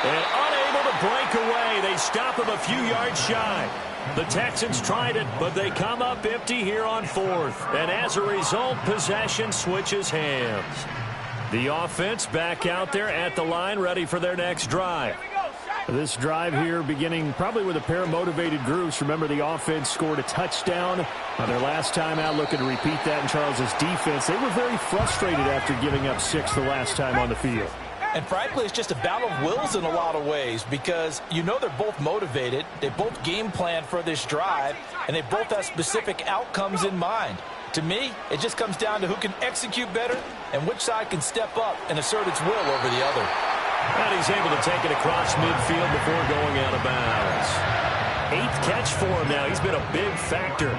And unable to break away. They stop him a few yards shy. The Texans tried it, but they come up empty here on 4th. And as a result, possession switches hands. The offense back out there at the line, ready for their next drive. This drive here beginning probably with a pair of motivated groups. Remember, the offense scored a touchdown on their last time out, looking to repeat that in Charles's defense. They were very frustrated after giving up 6 the last time on the field. And frankly, it's just a battle of wills in a lot of ways because you know they're both motivated. They both game plan for this drive, and they both have specific outcomes in mind. To me, it just comes down to who can execute better and which side can step up and assert its will over the other. And he's able to take it across midfield before going out of bounds. 8th catch for him now. He's been a big factor.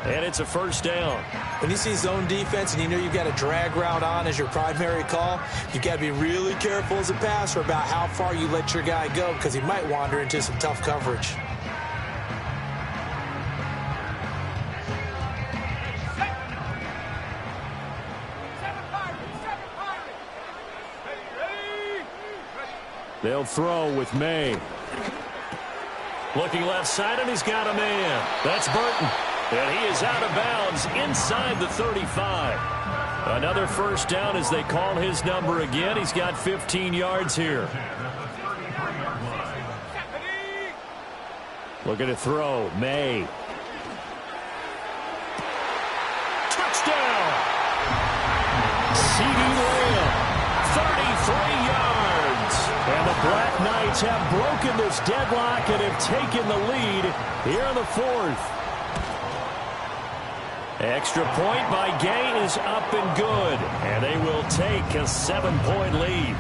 And it's a first down. When you see zone defense and you know you've got a drag route on as your primary call, you've got to be really careful as a passer about how far you let your guy go because he might wander into some tough coverage. They'll throw with May. Looking left side, and he's got a man. That's Burton. And he is out of bounds inside the 35. Another first down as they call his number again. He's got 15 yards here. Looking to throw. May. Touchdown! CeeDee Lamb. 33 yards. And the Black Knights have broken this deadlock and have taken the lead here in the 4th. Extra point by Gay is up and good. And they will take a 7-point lead.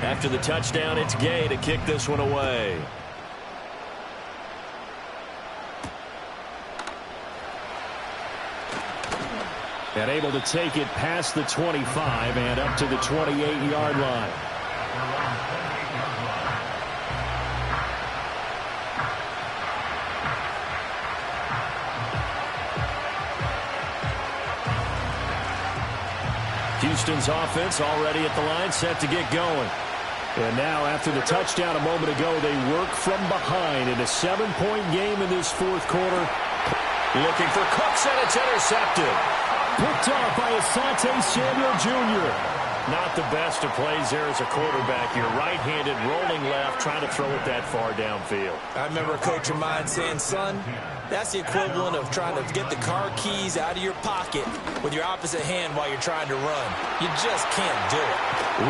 After the touchdown, it's Gay to kick this one away. And able to take it past the 25 and up to the 28-yard line. Houston's offense already at the line, set to get going. And now, after the touchdown a moment ago, they work from behind in a 7-point game in this 4th quarter. Looking for Cooks, and it's intercepted. Picked off by Asante Samuel Jr. Not the best of plays there as a quarterback. You're right-handed, rolling left, trying to throw it that far downfield. I remember a coach of mine saying, son, that's the equivalent of trying to get the car keys out of your pocket with your opposite hand while you're trying to run. You just can't do it.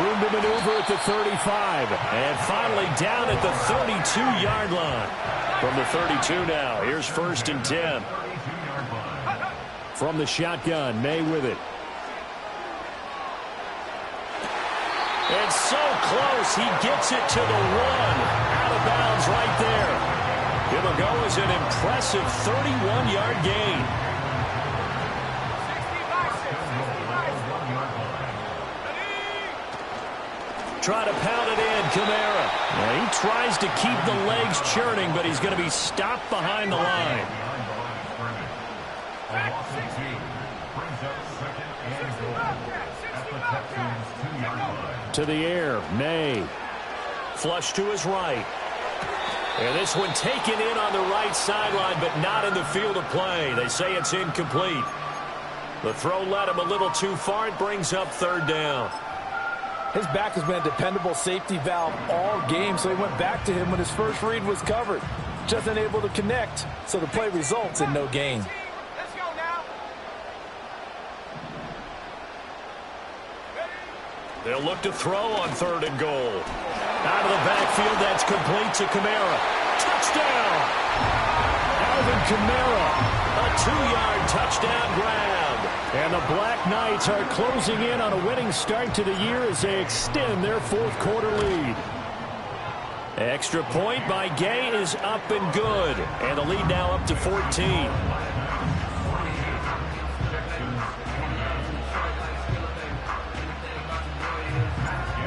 Room to maneuver at the 35. And finally down at the 32-yard line. From the 32 now, here's 1st and 10. From the shotgun, May with it. And so close, he gets it to the 1. Out of bounds right there. It'll go as an impressive 31-yard gain. Try to pound it in, Kamara. Now he tries to keep the legs churning, but he's going to be stopped behind the line. To the air, May. Flush to his right. And this one taken in on the right sideline, but not in the field of play. They say it's incomplete. The throw led him a little too far. It brings up 3rd down. His back has been a dependable safety valve all game, so he went back to him when his first read was covered. Just unable to connect, so the play results in no gain. They'll look to throw on 3rd and goal. Out of the backfield, that's complete to Kamara. Touchdown! Alvin Kamara, a 2-yard touchdown grab. And the Black Knights are closing in on a winning start to the year as they extend their 4th quarter lead. Extra point by Gay is up and good. And the lead now up to 14.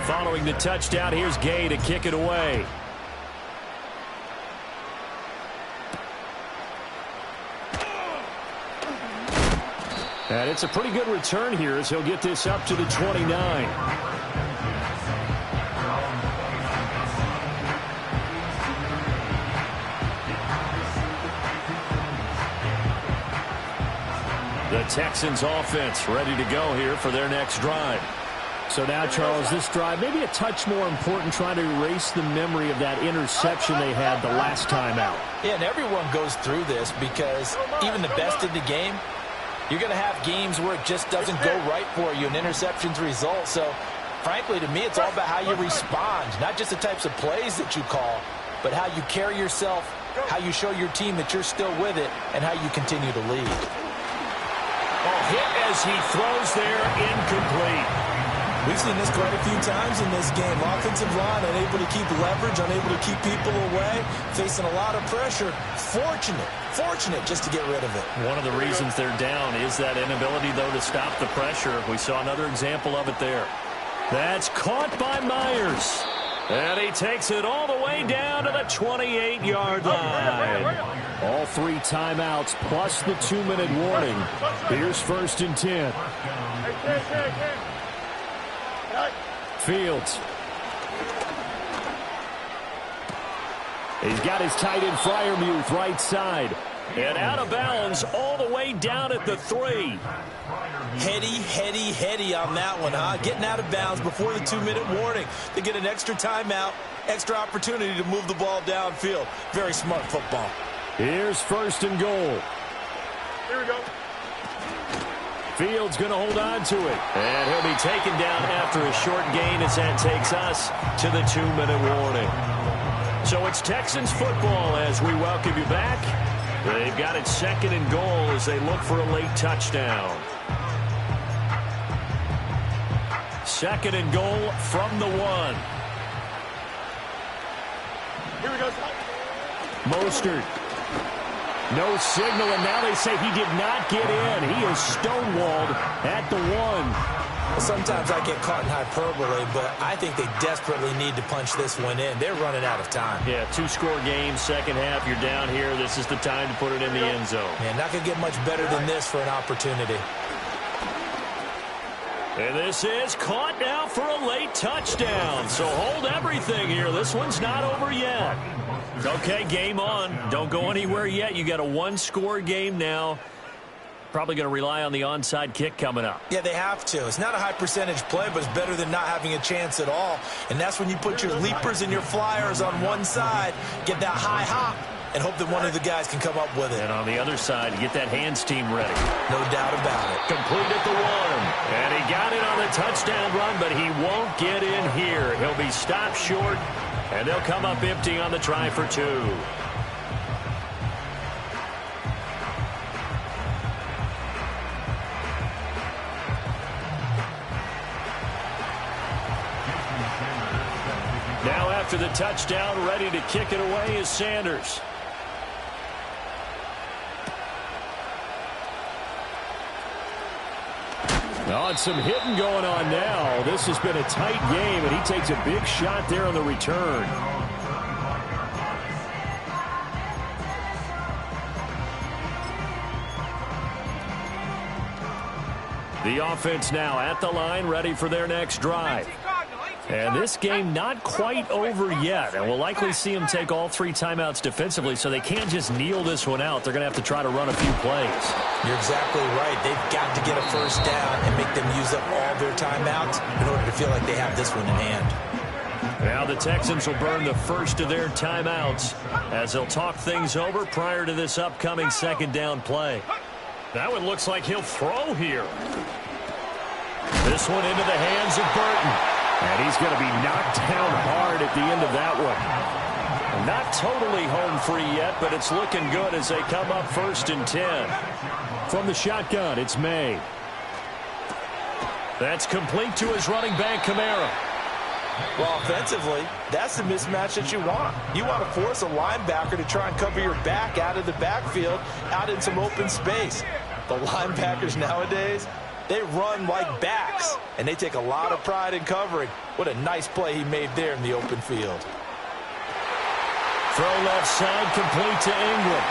Following the touchdown, here's Gay to kick it away. And it's a pretty good return here as he'll get this up to the 29. The Texans offense ready to go here for their next drive. So now, Charles, this drive, maybe a touch more important, trying to erase the memory of that interception they had the last time out. Yeah, and everyone goes through this because even the best in the game, you're going to have games where it just doesn't go right for you, and interceptions result. So, frankly, to me, it's all about how you respond, not just the types of plays that you call, but how you carry yourself, how you show your team that you're still with it, and how you continue to lead. Oh, hit as he throws there, incomplete. We've seen this quite a few times in this game. Offensive line unable to keep leverage, unable to keep people away, facing a lot of pressure. Fortunate just to get rid of it. One of the reasons they're down is that inability, though, to stop the pressure. We saw another example of it there. That's caught by Myers. And he takes it all the way down to the 28-yard line. All 3 timeouts plus the 2-minute warning. Here's 1st and 10. Fields. He's got his tight end Freiermuth right side. And out of bounds all the way down at the 3. Heady on that one, huh? Getting out of bounds before the 2-minute warning. They get an extra timeout, extra opportunity to move the ball downfield. Very smart football. Here's 1st and goal. Here we go. Fields going to hold on to it. And he'll be taken down after a short gain as that takes us to the 2-minute warning. So it's Texans football as we welcome you back. They've got it 2nd and goal as they look for a late touchdown. 2nd and goal from the 1. Here we go. Mostert. No signal, and now they say he did not get in. He is stonewalled at the 1. Sometimes I get caught in hyperbole, but I think they desperately need to punch this one in. They're running out of time. Yeah, 2-score game, second half. You're down here. This is the time to put it in the end zone. Man, not going to get much better than this for an opportunity. And this is caught now for a late touchdown. So hold everything here. This one's not over yet. Okay, game on. Don't go anywhere yet. You got a 1-score game now. Probably going to rely on the onside kick coming up. Yeah, they have to. It's not a high percentage play, but it's better than not having a chance at all. And that's when you put your leapers and your flyers on one side, get that high hop, and hope that one of the guys can come up with it. And on the other side, get that hands team ready. No doubt about it. Complete at the 1. And he got it on the touchdown run, but he won't get in here. He'll be stopped short, and they'll come up empty on the try for 2. Now after the touchdown, ready to kick it away is Sanders. Oh, and some hitting going on now. This has been a tight game, and he takes a big shot there on the return. The offense now at the line, ready for their next drive. And this game not quite over yet, and we'll likely see them take all 3 timeouts defensively, so they can't just kneel this one out. They're going to have to try to run a few plays. You're exactly right. They've got to get a first down and make them use up all their timeouts in order to feel like they have this one in hand. Now the Texans will burn the first of their timeouts as they'll talk things over prior to this upcoming 2nd down play. That one looks like he'll throw here. This one into the hands of Burton. And he's going to be knocked down hard at the end of that one. Not totally home free yet, but it's looking good as they come up 1st and 10. From the shotgun, it's May. That's complete to his running back, Kamara. Well, offensively, that's the mismatch that you want. You want to force a linebacker to try and cover your back out of the backfield, out in some open space. The linebackers nowadays, they run like backs, and they take a lot of pride in covering. What a nice play he made there in the open field. Throw left side, complete to Ingram.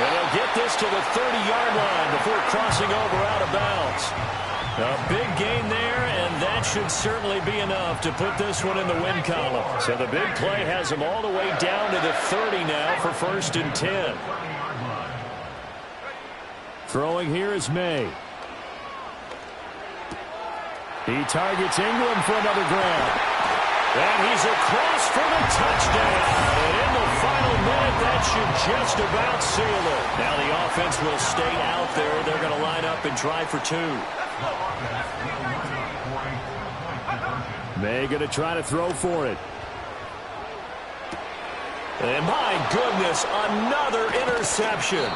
And they'll get this to the 30-yard line before crossing over out of bounds. A big gain there, and that should certainly be enough to put this one in the win column. So the big play has them all the way down to the 30 now for 1st and 10. Throwing here is May. He targets Ingram for another grab. And he's across for the touchdown. And in the final minute, that should just about seal it. Now the offense will stay out there. They're going to line up and try for two. May going to try to throw for it. And my goodness, another interception.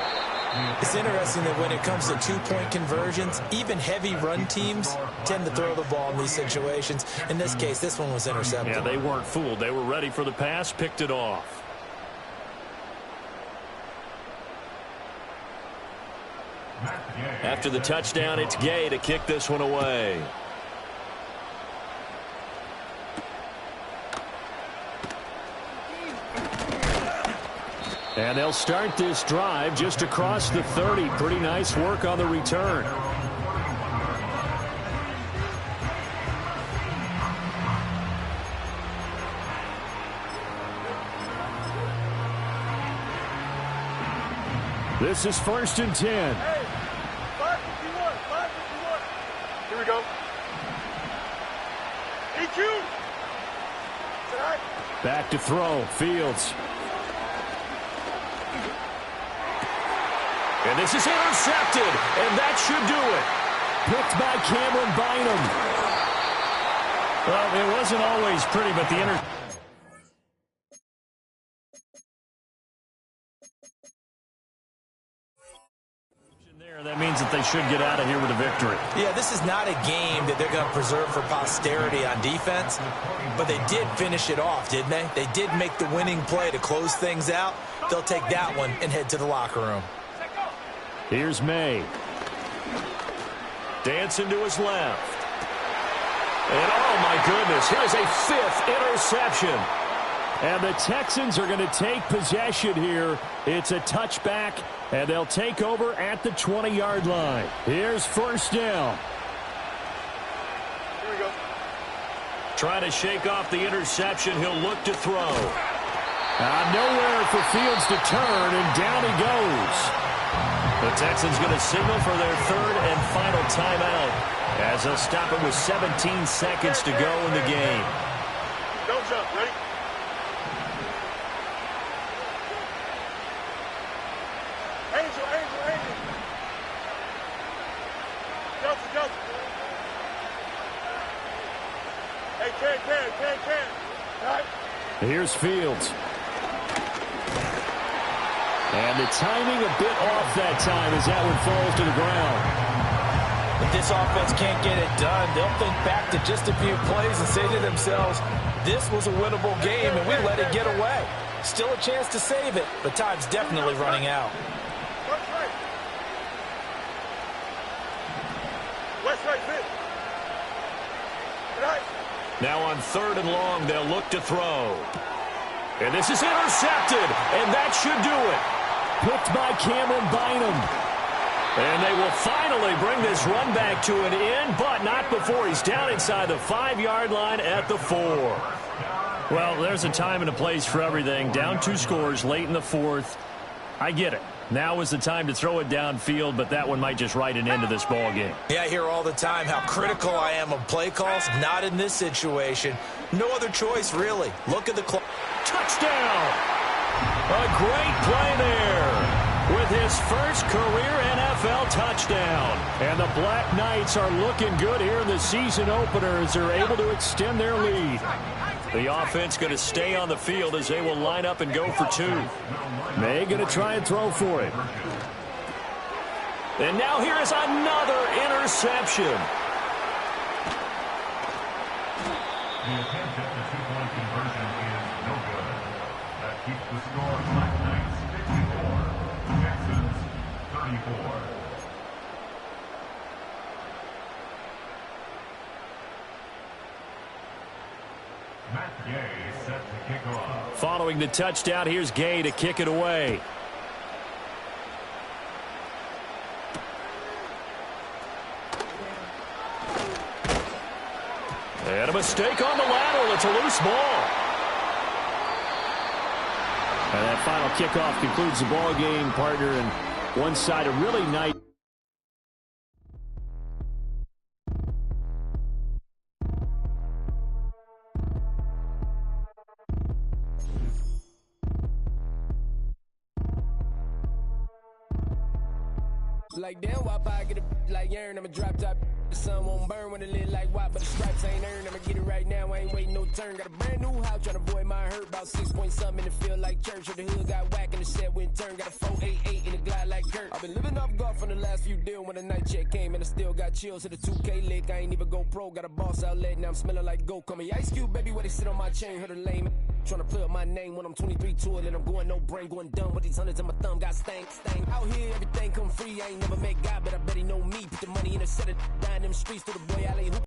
It's interesting that when it comes to two-point conversions, even heavy run teams tend to throw the ball in these situations. In this case, this one was intercepted. Yeah, they weren't fooled. They were ready for the pass, picked it off. After the touchdown, it's Gay to kick this one away. And they'll start this drive just across the 30. Pretty nice work on the return. This is 1st and 10. Hey, 551, 551. Here we go. EQ. Tonight. Back to throw. Fields. And this is intercepted, and that should do it. Picked by Cameron Bynum. Well, it wasn't always pretty, but the interception there, that means that they should get out of here with a victory. Yeah, this is not a game that they're going to preserve for posterity on defense, but they did finish it off, didn't they? They did make the winning play to close things out. They'll take that one and head to the locker room. Here's May. Dancing to his left. And oh my goodness, here's a 5th interception. And the Texans are going to take possession here. It's a touchback, and they'll take over at the 20-yard line. Here's 1st down. Here we go. Trying to shake off the interception. He'll look to throw. Nowhere for Fields to turn, and down he goes. The Texans going to signal for their 3rd and final timeout as they'll stop it with 17 seconds to go in the game. Don't jump. Ready? Angel, Angel, Angel. Johnson, Johnson. Hey, can. All right. Here's Fields. And the timing a bit off that time as that one falls to the ground. If this offense can't get it done, they'll think back to just a few plays and say to themselves, this was a winnable game and we let it get away. Still a chance to save it, but time's definitely running out. West right. West right, fit. Right. Now on 3rd and long, they'll look to throw. And this is intercepted, and that should do it. Picked by Cameron Bynum. And they will finally bring this run back to an end, but not before he's down inside the 5-yard line at the 4. Well, there's a time and a place for everything. Down 2 scores late in the 4th. I get it. Now is the time to throw it downfield, but that one might just write an end to this ball game. Yeah, I hear all the time how critical I am of play calls. Not in this situation. No other choice, really. Look at the clock. Touchdown! A great play there with his first career NFL touchdown. And the Black Knights are looking good here in the season opener as they're able to extend their lead. The offense going to stay on the field as they will line up and go for 2. May going to try and throw for it. And now here is another interception. The attempt at the two-point conversion is no good. That keeps the score Black Knights 54, Texans 34. Matt Gay set to kick off. Following the touchdown, here's Gay to kick it away. And a mistake on the lateral. It's a loose ball. And that final kickoff concludes the ball game, partner, and one side a really nice Like damn, why I get a like Aaron? I'm a drop top. The sun won't burn when it lit like WAP, but the stripes ain't earned. I'ma get it right now, I ain't waiting no turn. Got a brand new house, tryna avoid my hurt. About 6 point something in the field like church. Or the hood got whack and the shed went turn. Got a 488 in the glide like Kurt. I've been living off golf on the last few deals. When the night check came and I still got chills to the 2K lick. I ain't even go pro, got a boss outlet, now I'm smelling like gold. Call me Ice Cube, baby, where they sit on my chain. Heard a lame tryna play up my name when I'm 23 to it. And I'm going no brain, going dumb with these hundreds in my thumb. Got stank. Out here, everything come free. I ain't never met God, but I bet he know me. Put the money in a set of down them streets to the boy alley.